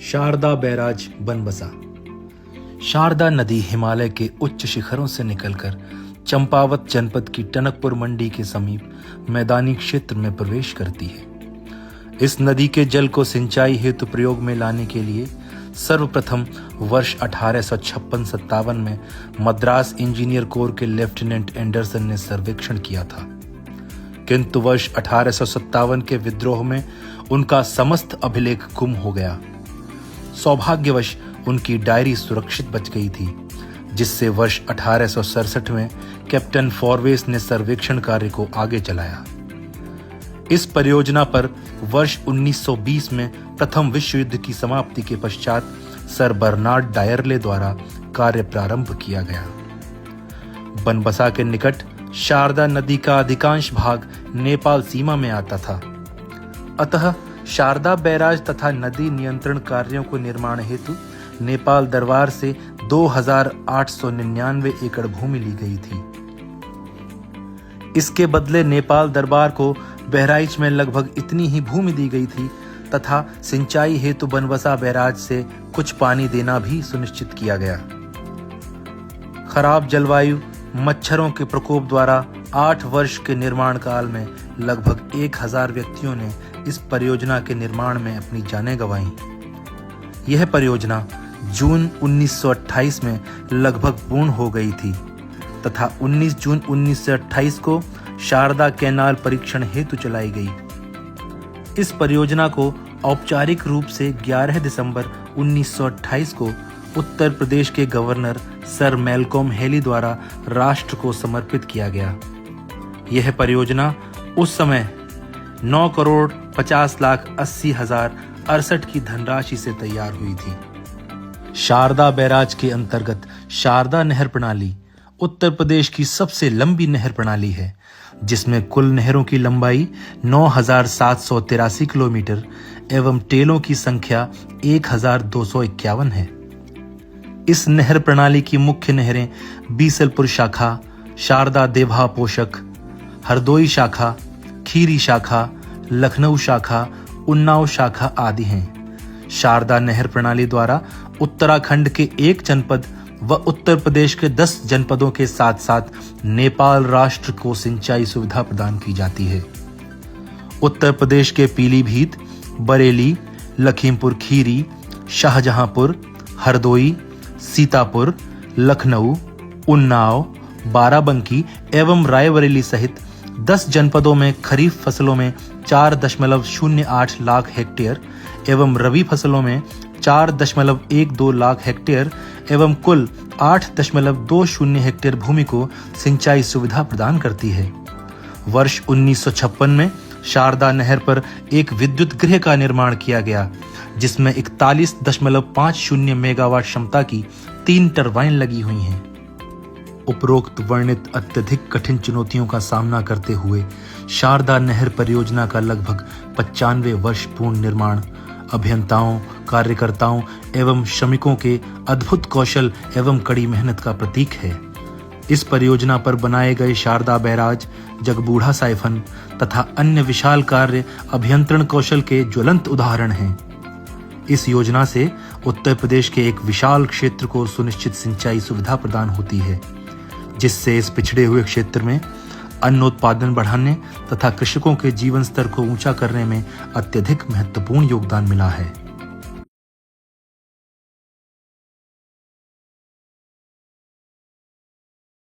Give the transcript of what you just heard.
Sharda barrage Banbasa. Sharda नदी हिमालय के उच्च शिखरों से निकलकर चंपावत जनपद की टनकपुर मंडी के समीप मैदानी क्षेत्र में प्रवेश करती है। इस नदी के जल को सिंचाई हेतु प्रयोग में लाने के लिए सर्वप्रथम वर्ष 1856-57 में मद्रास इंजीनियर कोर के लेफ्टिनेंट एंडरसन ने सर्वेक्षण किया था, किंतु वर्ष 1857 के विद्रोह में उनका समस्त अभिलेख गुम हो गया। सौभाग्यवश उनकी डायरी सुरक्षित बच गई थी, जिससे वर्ष 1867 में कैप्टन फॉरवेस ने सर्वेक्षण कार्य को आगे चलाया। इस परियोजना पर वर्ष 1920 में प्रथम विश्व युद्ध की समाप्ति के पश्चात सर बर्नार्ड डायरले द्वारा कार्य प्रारंभ किया गया। बनबसा के निकट शारदा नदी का अधिकांश भाग नेपाल सीमा में आता था, अतः शारदा बैराज तथा नदी नियंत्रण कार्यों को निर्माण हेतु नेपाल दरबार से 2899 एकड़ भूमि ली गई थी। इसके बदले नेपाल दरबार को बहराइच में लगभग इतनी ही भूमि दी गई थी तथा सिंचाई हेतु बनबसा बैराज से कुछ पानी देना भी सुनिश्चित किया गया। खराब जलवायु, मच्छरों के प्रकोप द्वारा 8 वर्ष के निर्माण काल में लगभग 1000 व्यक्तियों ने इस परियोजना के निर्माण में अपनी जानें गंवाई। यह परियोजना जून 1928 में लगभग पूर्ण हो गई थी तथा 19 जून 1928 को शारदा कैनाल परीक्षण हेतु चलाई गई। इस परियोजना को औपचारिक रूप से 11 दिसंबर 1928 को उत्तर प्रदेश के गवर्नर सर मैल्कॉम हेली द्वारा राष्ट्र को समर्पित किया गया। यह परियोजना उस समय 9,50,80,068 की धनराशि से तैयार हुई थी। शारदा बैराज के अंतर्गत शारदा नहर प्रणाली उत्तर प्रदेश की सबसे लंबी नहर प्रणाली है, जिसमें कुल नहरों की लंबाई 9,783 किलोमीटर एवं टेलों की संख्या 1,251 है। इस नहर प्रणाली की मुख्य नहरें बीसलपुर शाखा, शारदा देभा पोषक, हरदोई शाखा, खीरी शाखा, लखनऊ शाखा, उन्नाव शाखा आदि हैं। शारदा नहर प्रणाली द्वारा उत्तराखंड के 1 जनपद व उत्तर प्रदेश के 10 जनपदों के साथ साथ नेपाल राष्ट्र को सिंचाई सुविधा प्रदान की जाती है। उत्तर प्रदेश के पीलीभीत, बरेली, लखीमपुर खीरी, शाहजहांपुर, हरदोई, सीतापुर, लखनऊ, उन्नाव, बाराबंकी एवं रायबरेली सहित 10 जनपदों में खरीफ फसलों में 4.08 लाख हेक्टेयर एवं रबी फसलों में 4.12 लाख हेक्टेयर एवं कुल 8.20 हेक्टेयर भूमि को सिंचाई सुविधा प्रदान करती है। वर्ष 1956 में शारदा नहर पर एक विद्युत गृह का निर्माण किया गया, जिसमें 41.50 मेगावाट क्षमता की 3 टरबाइन लगी हुई हैं। उपरोक्त वर्णित अत्यधिक कठिन चुनौतियों का सामना करते हुए शारदा नहर परियोजना का लगभग 95 वर्ष पूर्ण निर्माण अभियंताओं, कार्यकर्ताओं एवं श्रमिकों के अद्भुत कौशल एवं कड़ी मेहनत का प्रतीक है। इस परियोजना पर बनाए गए शारदा बैराज, जगबूढ़ा साइफन तथा अन्य विशाल कार्य अभियंत्रण कौशल के ज्वलंत उदाहरण हैं। इस योजना से उत्तर प्रदेश के एक विशाल क्षेत्र को सुनिश्चित सिंचाई सुविधा प्रदान होती है, जिससे इस पिछड़े हुए क्षेत्र में अन्न उत्पादन बढ़ाने तथा कृषकों के जीवन स्तर को ऊंचा करने में अत्यधिक महत्वपूर्ण योगदान मिला है।